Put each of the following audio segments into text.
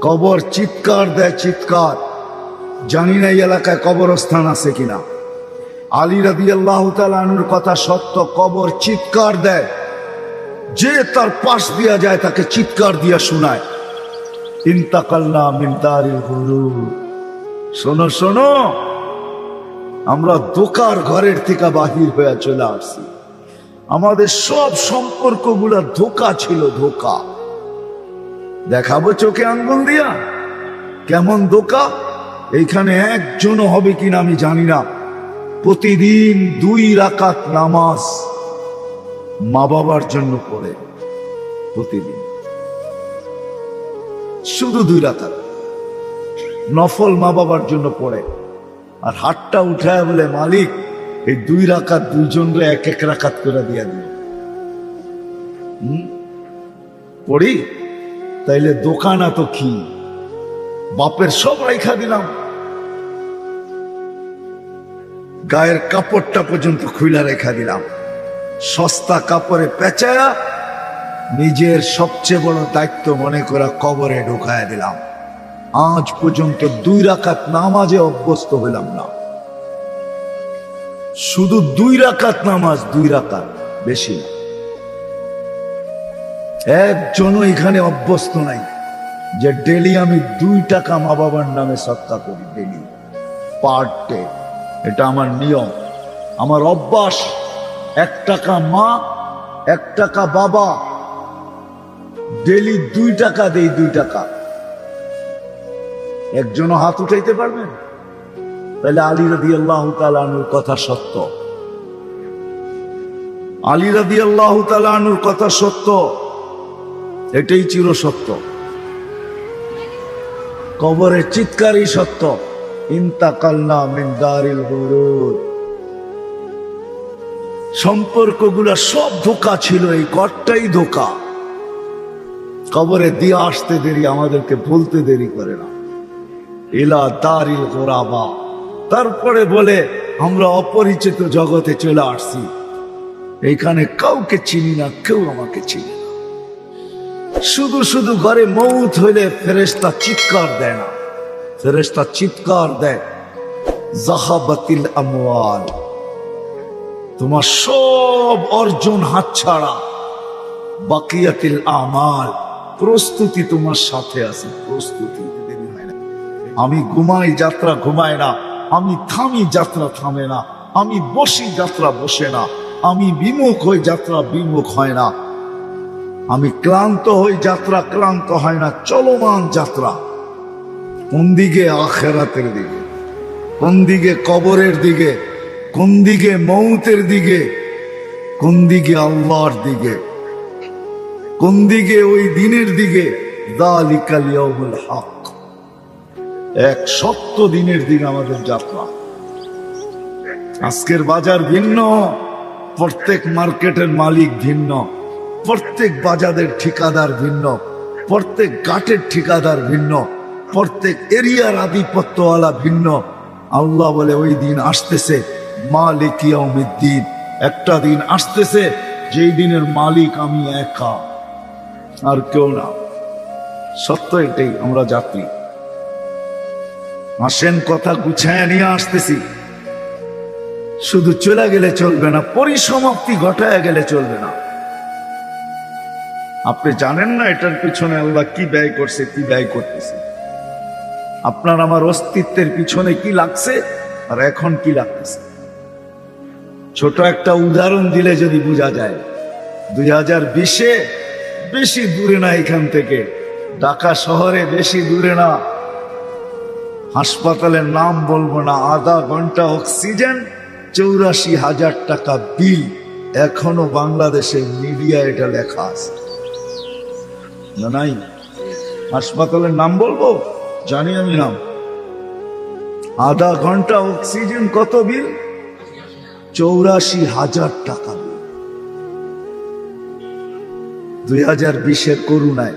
কবর চিৎকার দেয়, চিৎকার। জানি না এই এলাকায় কবরস্থান আছে কিনা। আলী রাদিয়াল্লাহু তাআলা আনহুর কথা সত্য, কবর চিৎকার দেয়, যে তার পাশ দিয়া যায় তাকে চিৎকার দিয়া শোনায়, ইন্তাকালনা মিন দারিল গুরুর। শোনো শোনো, আমরা ধোঁকার ঘরের থেকে বাহির হয়ে চলে আসছি। আমাদের সব সম্পর্কগুলো ধোঁকা ছিল, ধোঁকা। দেখাবো চোখে আঙ্গুল দিয়া কেমন ধোঁকা। এইখানে একজনও হবে কিনা আমি জানি না, প্রতিদিন 2 রাকাত নামাজ মা বাবার জন্য পড়ে, প্রতিদিন শুধু 2 রাকাত নফল মা বাবার জন্য পড়ে। আর হাতটা উঠায় বলে, মালিক এই 2 রাকাত দুইজনরে 1-1 রাকাত করে দিয়া দিও। পড়ি তাইলে দোকানা তো কি, বাপের সব রাইখা দিলাম, গায়ের কাপড়টা পর্যন্ত খুইলা রেখা দিলাম, সস্তা কাপড়ে পেঁচায়া নিজের সবচেয়ে বড় দায়িত্ব মনে করা কবরে ঢুকায়া দিলাম। আজ পর্যন্ত 2 রাকাত নামাজে অভ্যস্ত হইলাম না। শুধু 2 রাকাত নামাজ, 2 রাকাত, বেশি না। একজনও এখানে অভ্যস্ত নাই যে ডেলি আমি 2 টাকা মা বাবার নামে সৎকা করি, ডেলি, পার ডে। এটা আমার নিয়ম, আমার অভ্যাস। 1 টাকা মা, 1 টাকা বাবা, ডেলি 2 টাকা দেই, 2 টাকা। একজনও হাত উঠাইতে পারবেন? তাহলে আলী রাদিয়াল্লাহু তাআলা আনহুর কথা সত্য, আলী রাদিয়াল্লাহু তাআলা আনহুর কথা সত্য, এটাই চির সত্য। কবরের চিৎকারই সত্য, ইন্তাকালনা মিন দারিল গুরুর। সম্পর্কগুলা সব ধোঁকা ছিল, এই ঘরটাই ধোঁকা। কবরে দিয়ে আসতে দেরি, আমাদেরকে বলতে দেরি করে না, ইলা দারিল গুরাবা। তারপরে বলে আমরা অপরিচিত জগতে চলে আসছি, এইখানে কাউকে চিনি না, কেউ আমাকে চিনি না। শুধু শুধু ঘরে মৌত হইলে ফেরেশতা চিৎকার দেয় না, ফেরেশতা চিৎকার দেয়, যাহাবাতিল আমওয়াল, তোমার সব অর্জন হাতছাড়া, বাকিয়াতিল আমাল, প্রস্তুতি তোমার সাথে আছে, প্রস্তুতি। আমি ঘুমাই, যাত্রা ঘুমায় না, আমি থামি, যাত্রা থামে না, আমি বসি, যাত্রা বসে না, আমি বিমুখ হই, যাত্রা বিমুখ হয় না, আমি ক্লান্ত হই, যাত্রা ক্লান্ত হয় না, চলমান যাত্রা। কোন দিকে? আখিরাতের দিকে। কোন দিকে? কবরের দিকে। কোন দিকে? মৌতের দিকে। কোন দিকে? আল্লাহর দিকে। কোন দিকে? ওই দিনের দিকে। যালিকাল ইয়াউমুল হক, এক সত্য দিনের দিন আমাদের যাত্রা। আজকের বাজার ভিন্ন, প্রত্যেক মার্কেটের মালিক ভিন্ন, প্রত্যেক বাজারের ঠিকাদার ভিন্ন, প্রত্যেক ঘাটের ঠিকাদার ভিন্ন, প্রত্যেক এরিয়ার আধিপত্যওয়ালা ভিন্ন। আল্লাহ বলে ওই দিন আসতেছে, মালিক ইয়াউমিদ্দিন, একটা দিন আসতেছে যেই দিনের মালিক আমি একা, আর কেউ না। সত্য এটাই, আমরা যাত্রী। আসেন, কথা গুছায় নিয়ে আসতেছি। শুধু চলে গেলে চলবে না, পরিসমাপ্তি ঘটায় গেলে চলবে না। আপনি জানেন না এটার পিছনে আল্লাহ কি ব্যয় করছে, কি ব্যয় করতেছে। আপনার আমার অস্তিত্বের পিছনে কি লাগছে আর এখন কি লাগতেছে। ছোট একটা উদাহরণ দিলে যদি বোঝা যায়, 2020-এ, বেশি দূরে না এখান থেকে, ঢাকা শহরে বেশি দূরে না, হাসপাতালের নাম বলবো না, আধা ঘন্টা অক্সিজেন, 84,000 টাকা বিল। এখনো বাংলাদেশের মিডিয়া এটা লেখা আছে না? নাই? হাসপাতালের নাম বলবো? জানি আমি নাম। আধা ঘন্টা অক্সিজেন কত বিল? 84,000 টাকা বিল। 2020-এর করুণায়।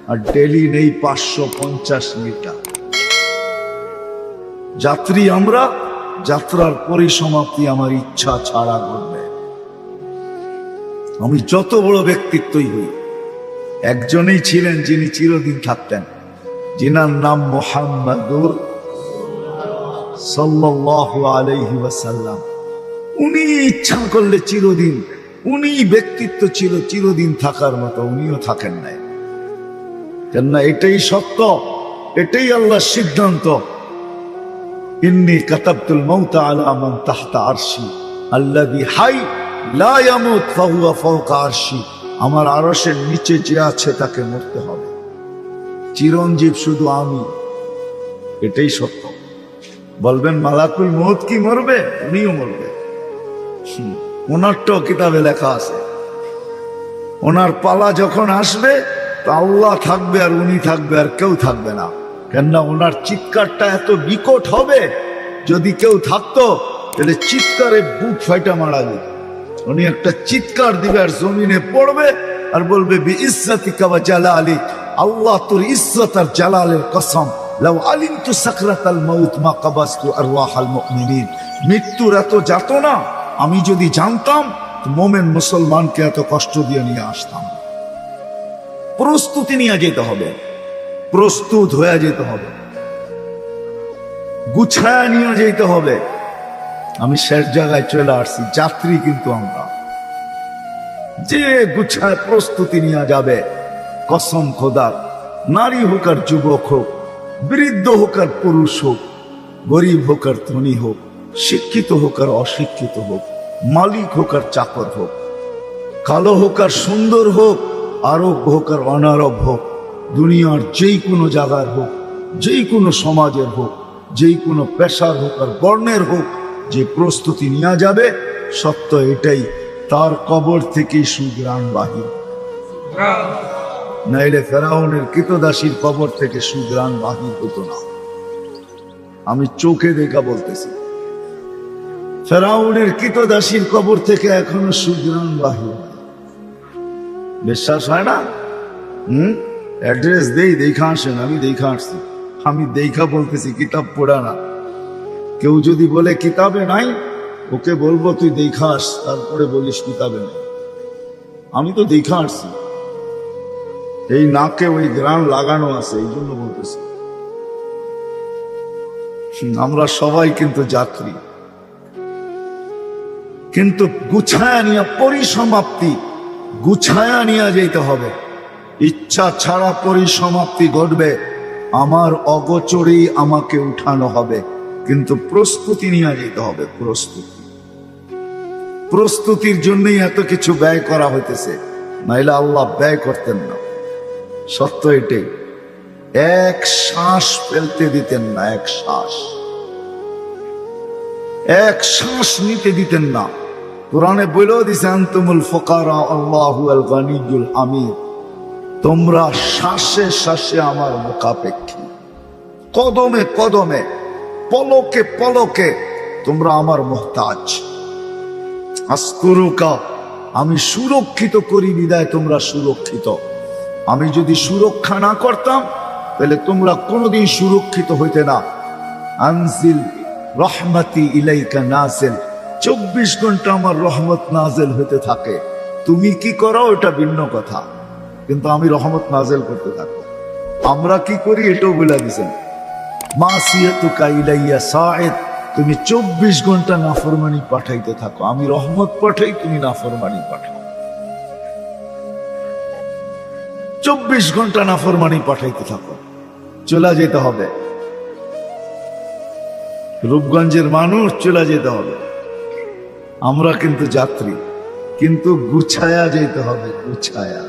আর ডেলি নেই 550 লিটার। যাত্রী আমরা, যাত্রার পরিসমাপ্তি আমার ইচ্ছা ছাড়া ঘটবে। আমি যত বড় ব্যক্তিত্বই হই, একজনেই ছিলেন যিনি চিরদিন থাকতেন, जिनार नाम मुहम्मदुर সাল্লাল্লাহু আলাইহি ওয়াসাল্লাম। উনি ইচ্ছা করলে চিরদিন, উনি ব্যক্তিত্ব ছিল চিরদিন থাকার মতো, উনিও থাকেন নাই। কেননা এটাই সত্য, এটাই আল্লাহর সিদ্ধান্ত। ইন্নী কাতাবতুল মাউতা আলা মান তাহতা আরশি আল্লাযী হাই লা ইয়ামুত ফাহুয়া ফাওকা আরশি। আমার আরশের নিচে যে আছে তাকে মরতে হবে, চিরঞ্জীব শুধু আমি, এটাই সত্য। বলবেন মালাকুল মউত কি মরবে? উনিও মরবে, ওনারটাও কিতাবে লেখা আছে। ওনার পালা যখন আসবে তা আল্লাহ থাকবে আর উনি থাকবে, আর কেউ থাকবে না। কেননা ওনার চিৎকারটা এত বিকট হবে, যদি কেউ থাকতো তাহলে চিৎকারে বুক ফাইটা মারা যেত। উনি একটা চিৎকার দিবে আর জমিনে পড়বে আর বলবে বিইজ্জাতিকা ওয়া জালালিক, আল্লাহ তোর ইজ্জত আর জালালের কসম, লাউ আলিমতু সাকরাতাল মাউত মা কাবাসতু আরওয়াহাল মুমিনিন। মৃত্যুর এত যাতনা আমি যদি জানতাম তো মোমেন মুসলমানকে এত কষ্ট দিয়ে নিয়ে আসতাম। প্রস্তুতি নিয়ে যেতে হবে, প্রস্তুত হয়ে যেতে হবে, গুছায় নিয়ে যেতে হবে। আমি শেষ জায়গায় চলে আসছি, যাত্রী কিন্তু আমরা, যে গুছায় প্রস্তুতি নিয়ে যাবে, কসম খোদার, নারী হোক আর যুবক হোক, বৃদ্ধ হোক আর পুরুষ হোক, গরিব হোক আর ধনী হোক, শিক্ষিত হোক আর অশিক্ষিত হোক, মালিক হোক আর চাকর হোক, কালো হোক আর সুন্দর হোক, আরব হোক আর অনারব হোক, দুনিয়ার যেই কোনো জায়গার হোক, যেই কোনো সমাজের হোক, যেই কোনো পেশার হোক আর বর্ণের হোক, যে প্রস্তুতি নেওয়া যাবে, সত্য এটাই, তার কবর থেকেই সুঘ্রাণ বাহির। নাইলে ফেরাউনের কৃতদাসীর কবর থেকে সুঘ্রাণ বাহির হতো না। আমি চোখে দেখা বলতেছি, ফেরাউনের কৃতদাসীর কবর থেকে এখনো সুঘ্রাণ বাহির। বিশ্বাস হয় না? অ্যাড্রেস দেই, দেখা আসেন। আমি দেখা আসছি, আমি দেখা বলতেছি, কিতাব পড়া না। কেউ যদি বলে কিতাবে নাই, ওকে বলবো তুই দেখা আস, তারপরে বলিস কিতাবে নাই। আমি তো দেখা আসছি, এই নাকে ওই গ্রাম লাগানো আছে, এই জন্য বলতেছি। আমরা সবাই কিন্তু যাত্রী, কিন্তু গুছায়া নিয়ে পরিসমাপ্তি, গুছায়া নিয়ে যেতে হবে। ইচ্ছা ছাড়া পরিসমাপ্তি ঘটবে, আমার অগোচরেই আমাকে উঠানো হবে, কিন্তু প্রস্তুতি নিয়ে যেতে হবে। প্রস্তুতি, প্রস্তুতির জন্যই এত কিছু ব্যয় করা হইতেছে, নাইলে আল্লাহ ব্যয় করতেন না। সত্য এটাই, এক শ্বাস ফেলতে দিতেন না, এক শ্বাস, এক শ্বাস নিতে দিতেন না। কোরআনে বলেও দিছে আনতুমুল ফুকারা আল্লাহু আল গনিয়ুল হামিদ। তোমরা শ্বাসে শ্বাসে আমার মুখাপেক্ষী, কদমে কদমে, পলকে পলকে তোমরা আমার মুহতাজ। আস্তুরুকা, আমি সুরক্ষিত করি বিদায় তোমরা সুরক্ষিত। আমি যদি সুরক্ষা না করতাম তাহলে তোমরা কোনোদিন সুরক্ষিত হইতে না। আনজিল রহমতি ইলাইকা নাজিল, 24 ঘন্টা আমার রহমত নাজিল হতে থাকে। তুমি কি করো ওটা ভিন্ন কথা, কিন্তু আমি রহমত নাজিল করতে থাকবো। আমরা কি করি এটাও বলে দিছেন, মাসিয়াতুকা ইলাইয়া সাঈদ, তুমি 24 ঘন্টা নাফরমানি পাঠাইতে থাকো, আমি রহমত পাঠাই, তুমি নাফরমানি পাঠাও। 24 ঘন্টা নাফরমানি পাঠাইতে থাকো, চলে যেতে হবে। রূপগঞ্জের মানুষ চলে যেতে হবে, আমরা কিন্তু যাত্রী, কিন্তু গুছায়া যেতে হবে, গুছায়া।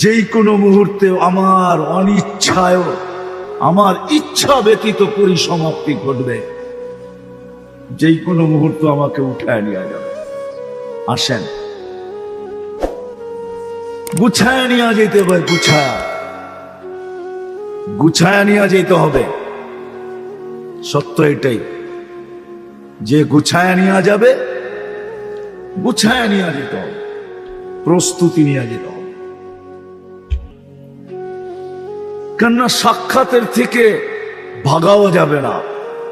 যেই কোনো মুহূর্তে আমার অনিচ্ছায়, আমার ইচ্ছা ব্যতীত পরিসমাপ্তি ঘটবে, যেই কোনো মুহূর্ত আমাকে উঠায় নিয়ে যাবে। আসেন, গুছায়া নিয়ে যেতে হবে, গুছায়া, গুছায়া নিয়ে যেতে হবে। সত্য এটাই, যে গুছায়া নিয়ে যাবে, গুছায়া নিয়ে যেতে হবে, প্রস্তুতি নিয়ে যেতে হবে। কেননা সাক্ষাতের থেকে ভাগাও যাবে না।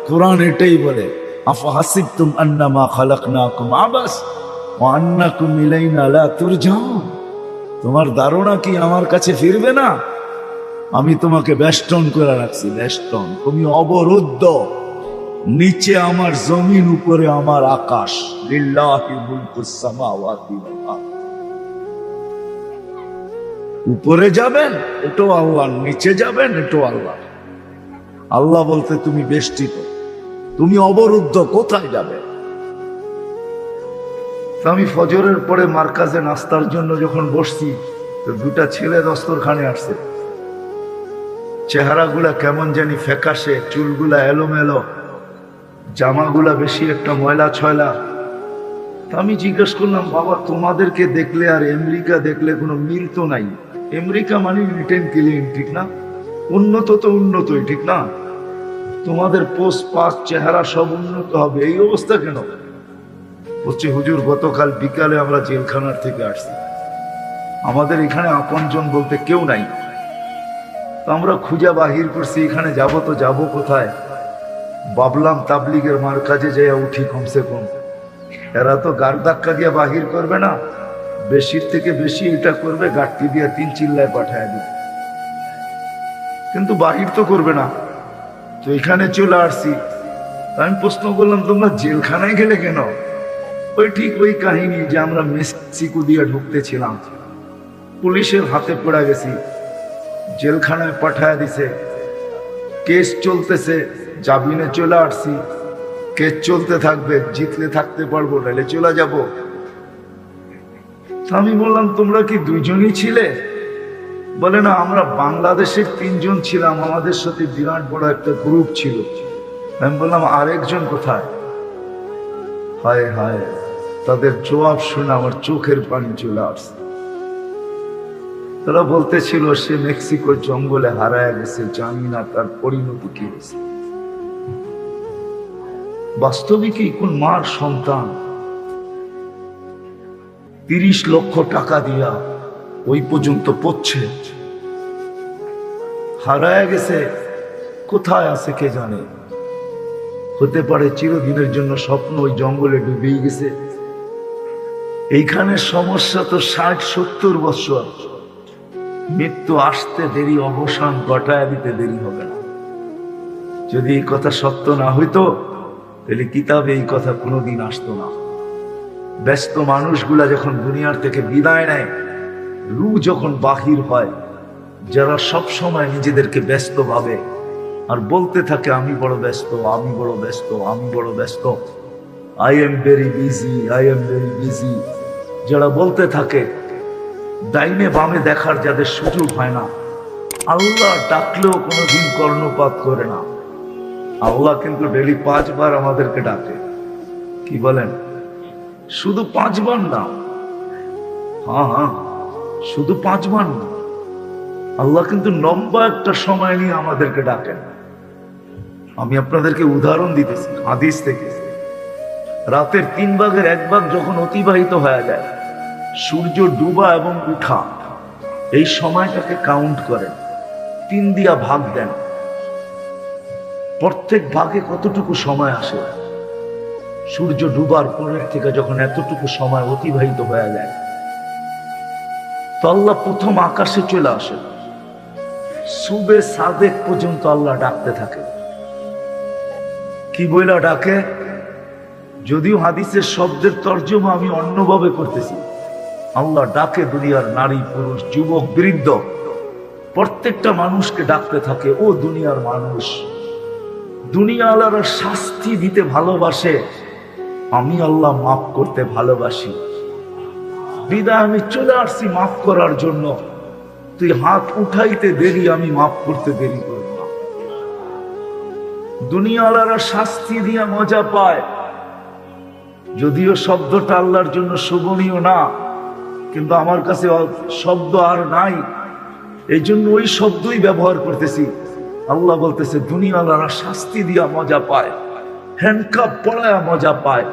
কোরআন এটাই বলে, আফাহাসিবতুম আন্নামা খালাকনাকুম আবাস ওয়া আন্নাকুম ইলাইনা লা তুরজাউন। তোমার ধারণা কি আমার কাছে ফিরবে না? আমি তোমাকে বেষ্টন করে রাখছি, বেষ্টন। তুমি অবরুদ্ধ। নিচে আমার জমিন, উপরে আমার আকাশ। লিল্লাহি মুলকুস সামাওয়াতি ওয়াল আরদ। উপরে যাবেন এটাও আল্লাহ, নিচে যাবেন এটাও আল্লাহ। আল্লাহ বলতে তুমি বেষ্টিত, তুমি অবরুদ্ধ, কোথায় যাবে? আমি ফজরের পরে মার্কাজে নাস্তার জন্য যখন বসছি, তো দুটা ছেলে দস্তরখানে আসছে। চেহারাগুলা কেমন জানি ফ্যাকাশে, চুলগুলা এলোমেলো, জামাগুলা বেশি একটা ময়লা ছয়লা। আমি জিজ্ঞেস করলাম, বাবা তোমাদেরকে দেখলে আর আমেরিকা দেখলে কোনো মিল তো নাই। আমেরিকা মানে রিটেন ক্লিন, ঠিক না? উন্নত তো উন্নতই, ঠিক না? তোমাদের পোস্ট পাস চেহারা সব উন্নত হবে, এই অবস্থা কেন? বলছি, হুজুর গতকাল বিকালে আমরা জেলখানার থেকে আসছি, আমাদের এখানে আপনজন বলতে কেউ নাই। তো আমরা খুঁজা বাহির করছি, এখানে যাব তো যাব কোথায়? ভাবলাম তাবলিগের মার্কাজে যাইয়া উঠি কমসে কম। এরা তো গাড় ধাক্কা দিয়ে বাহির করবে না, বেশির থেকে বেশি এটা করবে, গাড়টি দিয়ে 3 চিল্লায় পাঠায় দিবে, কিন্তু বাহির তো করবে না। তো এখানে চলে আসছি। আমি প্রশ্ন করলাম, তোমরা জেলখানায় গেলে কেন? ওই ঠিক ওই কাহিনী যে আমরা মেক্সিকো দিয়ে ঢুকতেছিলাম, পুলিশের হাতে পড়ে গেছি, জেলখানায় পাঠায় দিছে, কেস চলতেছে, জামিনে চলে আসছি, কেস চলতে থাকবে, জিতলে থাকতে পারবো, নাহলে চলে যাব। আমি বললাম, তোমরা কি 2 জনই ছিলে? বলে না, আমরা বাংলাদেশের 3 জন ছিলাম, আমাদের সাথে বিরাট বড় একটা গ্রুপ ছিল। আমি বললাম, আরেকজন কোথায়? হায় হায়, তাদের জবাব শুনে আমার চোখের পানি চলে আসছে। তারা বলতেছিল, সে মেক্সিকোর জঙ্গলে হারায় গেছে, জানি না তার পরিণতি কি হয়েছে। বাস্তবিকই কোন মার সন্তান 30 লক্ষ টাকা দিয়া ওই পর্যন্ত পড়ছে, হারায় গেছে, কোথায় আছে কে জানে? হতে পারে চিরদিনের জন্য স্বপ্ন ওই জঙ্গলে ডুবেই গেছে। এইখানে সমস্যা তো 60-70 বছর। মৃত্যু আসতে দেরি, অবসান ঘটায় দিতে দেরি হবে না। যদি এই কথা সত্য না হইতো, তাহলে কিতাবে এই কথা কোনোদিন আসতো না। ব্যস্ত মানুষগুলা যখন দুনিয়ার থেকে বিদায় নেয়, রূহ যখন বাহির হয়, যারা সব সময় নিজেদেরকে ব্যস্ত ভাবে আর বলতে থাকে, আমি বড় ব্যস্ত, আমি বড় ব্যস্ত, আমি বড় ব্যস্ত, I am very busy, I am very busy, যারা বলতে থাকে, ডাইনে বামে দেখার যাদের সুযোগ হয় না, আল্লাহ ডাকলেও কোনোদিন কর্ণপাত করে না। আল্লাহ কিন্তু ডেলি 5 বার আমাদেরকে ডাকে। কি বলেন? শুধু 5 বার না, হ্যাঁ, শুধু 5 বার না, আল্লাহ কিন্তু লম্বা একটা সময় নিয়ে আমাদেরকে ডাকেন। আমি আপনাদেরকে উদাহরণ দিতেছি হাদিস থেকে। রাতের 3 ভাগের 1 ভাগ যখন অতিবাহিত হয়ে যায়, সূর্য ডুবা এবং উঠা, এই সময়টাকে কাউন্ট করেন, 3 দিয়া ভাগ দেন। প্রত্যেক ভাগে কতটুকু সময় আসে? সূর্য ডুবার পরের থেকে যখন এতটুকু সময় অতিবাহিত হয়ে যায়, তো আল্লাহ প্রথম আকাশে চলে আসে, সুবে সাদেক পর্যন্ত আল্লাহ ডাকতে থাকে। কি বইলা ডাকে? যদিও হাদিসের শব্দের তর্জমা আমি অন্যভাবে করতেছি। আল্লাহ ডাকে দুনিয়ার নারী পুরুষ যুবক বৃদ্ধ প্রত্যেকটা মানুষকে ডাকতে থাকে, ও দুনিয়ার মানুষ, দুনিয়া আল্লাহর শাস্তি দিতে ভালোবাসে, আমি আল্লাহ মাফ করতে ভালোবাসি। বিদায় আমি চলে আসছি মাফ করার জন্য, তুই হাত উঠাইতে দেরি, আমি মাফ করতে দেরি করব না। দুনিয়া আল্লাহর শাস্তি দিয়া মজা পায়, যদিও শব্দটা আল্লাহর জন্য শোভনীয় না, কিন্তু আমার কাছে শব্দ আর নাই, এই জন্য ওই শব্দই ব্যবহার করতেছি। আল্লাহ বলতেছে, দুনিয়া আল্লাহর শাস্তি দিয়া মজা পায়, হ্যান্ডকাপ পড়ায় মজা পায়,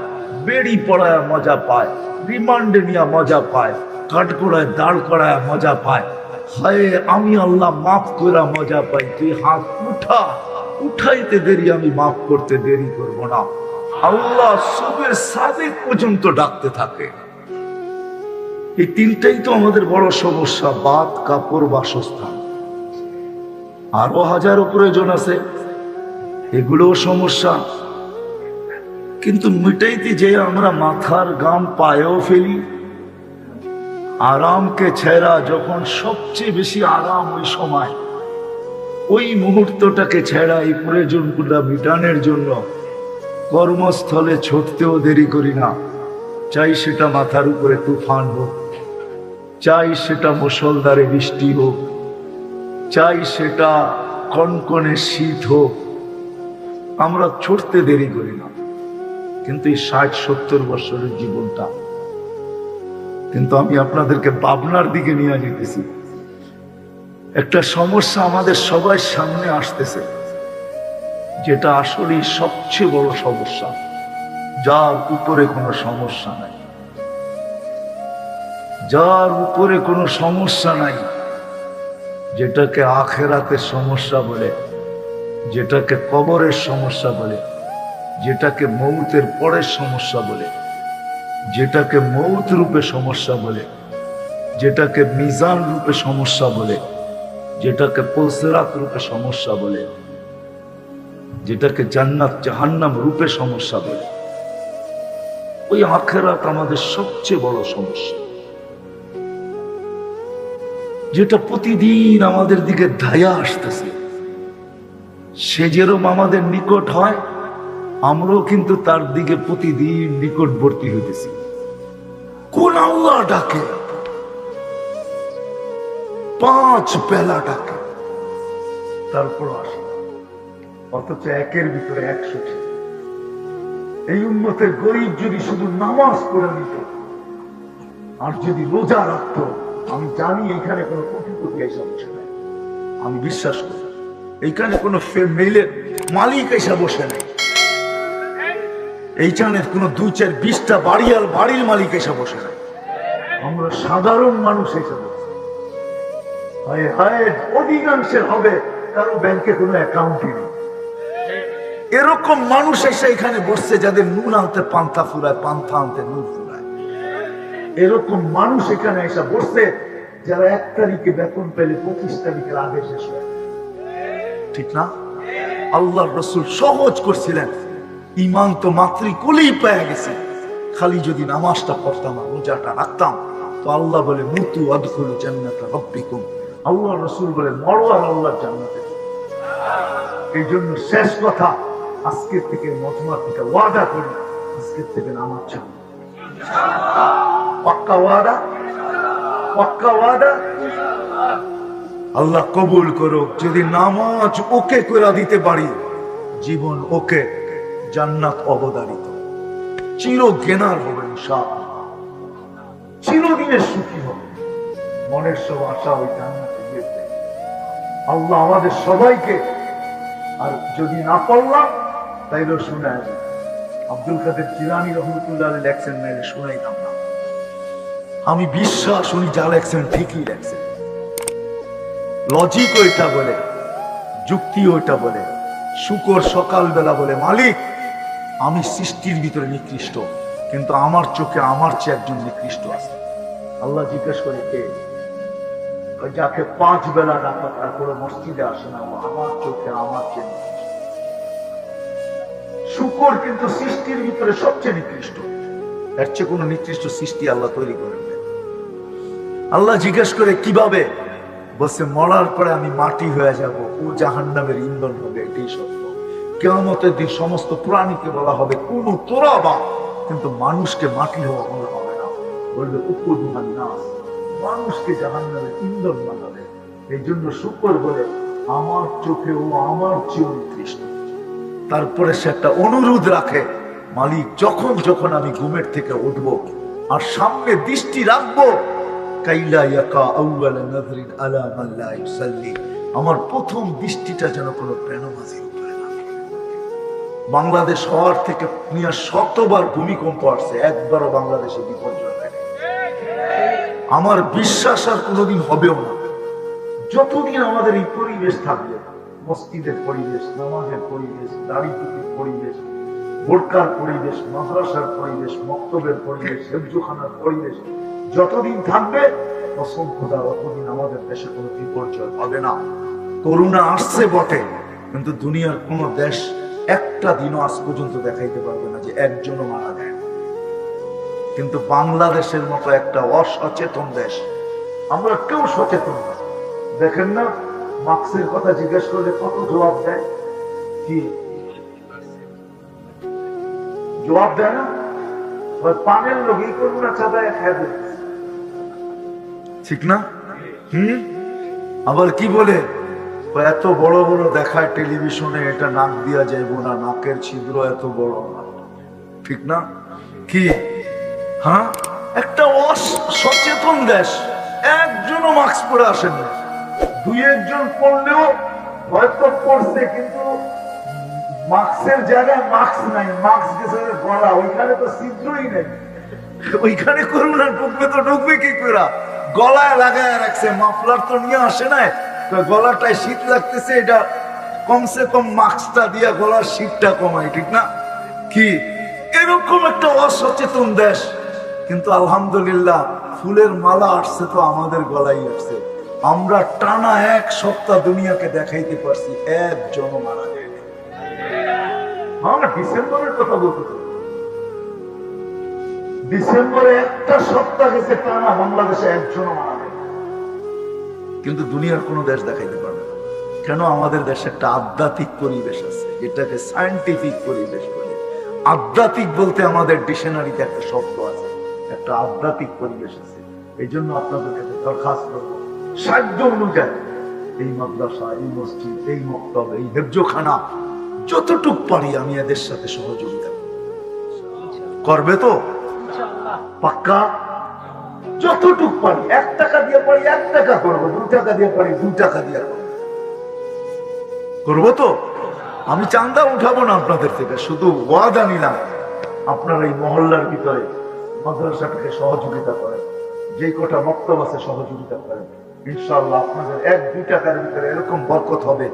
বেড়ি পড়ায় মজা পায়, রিমান্ডে নিয়ে মজা পায়, কাঠগোড়ায় দাঁড় করায় মজা পায়। হায়, আমি আল্লাহ মাফ করা মজা পাই, তুই হাত উঠাইতে দেরি, আমি মাফ করতে দেরি করব না। আল্লাহ সুবে সাদেক পর্যন্ত ডাকতে থাকে। এই 3টাই তো আমাদের বড় সমস্যা, বাত, কাপড়, বাসস্থান। আরো হাজারো প্রয়োজন আছে, এগুলোও সমস্যা। কিন্তু মিটাইতে যে আমরা মাথার গাম পায়েও ফেলি। আরামকে ছেড়া যখন সবচেয়ে বেশি আরাম, ওই সময় ওই মুহূর্তটাকে ছেড়া এই প্রয়োজনগুলো মিটানোর জন্য কর্মস্থলে ছুটতেও দেরি করি না। চাই সেটা মাথার উপরে তুফান হোক, চাই সেটা মুষলধারে বৃষ্টি হোক, চাই সেটা কনকনে শীত হোক, আমরা ছুটতে দেরি করি না। কিন্তু এই 60-70 বছরের জীবনটা, কিন্তু আমি আপনাদেরকে ভাবনার দিকে নিয়ে যেতেছি। একটা সমস্যা আমাদের সবার সামনে আসতেছে, যেটা আসলে সবচেয়ে বড় সমস্যা, যার উপরে কোনো সমস্যা নাই, যার উপরে কোনো সমস্যা নাই, যেটাকে আখেরাতের সমস্যা বলে, যেটাকে কবরের সমস্যা বলে, যেটাকে মৌতের পরের সমস্যা বলে, যেটাকে মৌত রূপে সমস্যা বলে, যেটাকে মিজান রূপে সমস্যা বলে, যেটাকে পুলসিরাত রূপে সমস্যা বলে, যেটাকে জান্নাত জাহান্নাম রূপে সমস্যা বলে, ওই আখিরাত আমাদের সবচেয়ে বড় সমস্যা, যেটা প্রতিদিন আমাদের দিকে ধায়া আসতেছে। সে যেরকম আমাদের নিকট হয়, আমরাও কিন্তু তার দিকে প্রতিদিন নিকটবর্তী হইতেছি। কোন আল্লাহ ডাকে, 5 বেলা ডাকে, তারপর আসে, অথচ একের ভিতরে 100 ছিল। এই উম্মতের গরিব যদি শুধু নামাজ পড়ে নিত আর যদি রোজা রাখত, আমি জানি এইখানে কোনো কোটিপতি এসে বসে নাই, আমি বিশ্বাস করি এইখানে কোনো মেইলের মালিক এসে বসে নাই, এইখানে কোনো 2-4-20টা বাড়ির মালিক এসে বসে নাই, আমরা সাধারণ মানুষ এসে বসে। হায় হায়, অধিকাংশের হবে কারো ব্যাংকে কোনো অ্যাকাউন্টই নেই। এরকম মানুষ এসে এখানে বসছে যাদের নুন আনতে পান্থা ফুরায়, পান্থা আনতে নুন ফুরায়। এরকম মানুষ এখানে এসে বসছে যারা 1 তারিখে বেতন পেলে 25 তারিখের আগে শেষ হয়, ঠিক না? আল্লাহর রাসূল সহজ করছিলেন, ঈমান তো মাতৃকুলেই পেয়ে গেছে, খালি যদি নামাজটা পড়তাম আর রোজাটা রাখতাম, তো আল্লাহ বলে মুতু আদখুলু জান্নাতা রাব্বিকুম, আল্লাহর রাসূল বলে মরো আর আল্লাহর জান্নাতে। এই জন্য শেষ কথা, আজকে থেকে মজমা থেকে ওয়াদা করি, আজকে থেকে নামাজ ছাড়ব, পাক্কা ওয়াদা, পাক্কা ওয়াদা। আল্লাহ কবুল করুক। যদি নামাজ ওকে করে দিতে পারি, জীবন ওকে, জান্নাত অবধারিত, চির জ্ঞানার হবে, ইনশাআল্লাহ চিরদিনের সুখী হবে, মনের সব আশা ওই জান্নাতে যেতে। আল্লাহ আমাদের সবাইকে, আর যদি না পড়লাম তাইলেও শোনায়, আব্দুল কাদের জিলানী রহমতুল্লাহ লেখছেন, নাইলে শোনাইতাম না। আমি বিশ্বাস উনি যা লেখছেন ঠিকই লেখছেন, লজিক ওইটা বলে, যুক্তি ওইটা বলে। শুকর সকালবেলা বলে, মালিক আমি সৃষ্টির ভিতরে নিকৃষ্ট, কিন্তু আমার চোখে আমার চেয়ে একজন নিকৃষ্ট আছে। আল্লাহ জিজ্ঞেস করে, কে? যাকে 5 বেলা ডাকা তারপরে মসজিদে আসে না, আমার চোখে আমার চেয়ে নিকৃষ্ট। শুকর কিন্তু সৃষ্টির ভিতরে সবচেয়ে নিকৃষ্ট, এর চেয়ে কোন নিকৃষ্ট সৃষ্টি আল্লাহ তৈরি করেন। আল্লাহ জিজ্ঞেস করে কিভাবে? বলছে মরার পরে আমি মাটি হয়ে যাব, ও জাহান্নামের ইন্ধন হবে, এটাই সত্য। কিয়ামতের দিন সমস্ত প্রাণীকে বলা হবে কোন তোরা বা, কিন্তু মানুষকে মাটি হওয়া বলা হবে না, বলবে উকুদুহান নাস, মানুষকে জাহান্নামের ইন্ধন বানাবে। এই জন্য শুকর বলে আমার চোখে ও আমার চেয়ে নিকৃষ্ট। তারপরে সে একটা অনুরোধ রাখে, মালিক যখন যখন আমি ঘুমের থেকে উঠবো আর সামনে দৃষ্টি রাখবো, আমার প্রথম দৃষ্টিটা যেন কোনো প্রাণবাজির উপরে না। বাংলাদেশ হওয়ার থেকে নিয়ে 100বার ভূমিকম্প আসছে, একবারও বাংলাদেশে বিপর্যয় হয়নি। আমার বিশ্বাস আর কোনোদিন হবেও না, যতদিন আমাদের এই পরিবেশ থাকবে, মসজিদের পরিবেশ, নামাজের পরিবেশ, দাড়ি টুপির পরিবেশ, বোরকার পরিবেশ, মাদ্রাসার পরিবেশ, মক্তবের পরিবেশ, হেফজখানার পরিবেশ যতদিন থাকবে, অসংখ্য অতদিন আমাদের দেশে কোনো বিপর্যয় হবে না। করোনা আসছে বটে, কিন্তু দুনিয়ার কোন দেশ একটা দিনও আজ পর্যন্ত দেখাইতে পারবে না যে একজনও মারা যায়। কিন্তু বাংলাদেশের মতো একটা অসচেতন দেশ, আমরা কেউ সচেতন না। দেখেন না, মাস্কের কথা জিজ্ঞেস করলে কত জবাব দেয়, কি জবাব দেয় না? পানের লোকই করোনা চাঁদায় খেয়ে দেয়, ঠিক না? আবার কি বলে, এত বড় বড় দেখায় টেলিভিশনে, এটা নাক দিয়া যাইব না, নাকের ছিদ্র এত বড় না, ঠিক না? কি হ্যাঁ, একটা অসচেতন দেশ, একজনও মাস্ক পরে আসেন না। দুই একজন পড়লেও হয়তো পড়ছে, কিন্তু মাস্কের জায়গায় মাস্ক নাই, মাস্ক গেছে গলা, ওইখানে তো ছিদ্রই নেই, ওইখানে করোনা ঢুকবে তো ঢুকবে কি করে? গলায় লাগায় রাখছে, মাফলার তো নিয়ে আসে নাই, গলাটায় শীত লাগতেছে, এটা কমসে কম মাস্কটা দিয়া গলার শীতটা কমায়, ঠিক না? কি এরকম একটা অসচেতন দেশ, কিন্তু আলহামদুলিল্লাহ ফুলের মালা আসছে তো আমাদের গলায় আসছে। আমরা টানা এক সপ্তাহ দুনিয়াকে দেখাইতে পারছি একজন মারা যায়। আমরা ডিসেম্বরের কথা বলতে, ডিসেম্বরে একটা সপ্তাহ গেছে টানা, বাংলাদেশে একজন মারা যায়, কিন্তু দুনিয়ার কোন দেশ দেখাইতে পারবে না। কেন? আমাদের দেশে একটা আধ্যাত্মিক পরিবেশ আছে, যেটাকে সায়েন্টিফিক পরিবেশ বলে। আধ্যাত্মিক বলতে আমাদের ডিকশনারিতে একটা শব্দ আছে, একটা আধ্যাত্মিক পরিবেশ আছে। এই জন্য আপনাদের কাছে দরখাস্ত করবো, সাধ্য অনুযায়ী এই মাদ্রাসা, এই মসজিদ, এই মক্তব, এই হেফজখানা যতটুক পারি আমি এদের সাথে সহযোগিতা করবে তো পাক্কা? যতটুক পারি, 1 টাকা দিয়ে পারি 1 টাকা করবো, 2 টাকা দিয়ে পারি 2 টাকা দিয়ে করবো তো। আমি চান্দা উঠাবো না আপনাদের থেকে, শুধু ওয়াদা নিলাম আপনারা এই মহল্লার ভিতরে মাদ্রাসাটাকে সহযোগিতা করেন, যে কটা মক্তব আছে সহযোগিতা করেন। ইনশাআল্লাহ আপনাদের 1-2 টাকার ভিতরে এরকম বরকত হবে,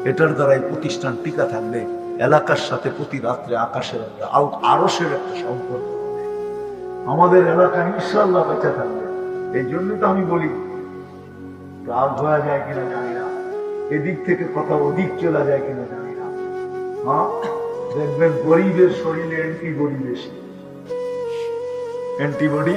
এটার দ্বারাই প্রতিষ্ঠান টিকা থাকবে, এলাকার সাথে প্রতি রাত্রে আকাশের একটা আরশের একটা সম্পর্ক হবে, আমাদের এলাকা ইনশাআল্লাহ বেঁচে থাকবে। এই জন্য তো আমি বলি, রাগ হয়ে যায় কিনা জানি না, এদিক থেকে কথা ওদিক চলে যায় কিনা জানি না। হ্যাঁ, দেখবেন গরিবের শরীরে অ্যান্টিবডি বেশি, অ্যান্টিবডি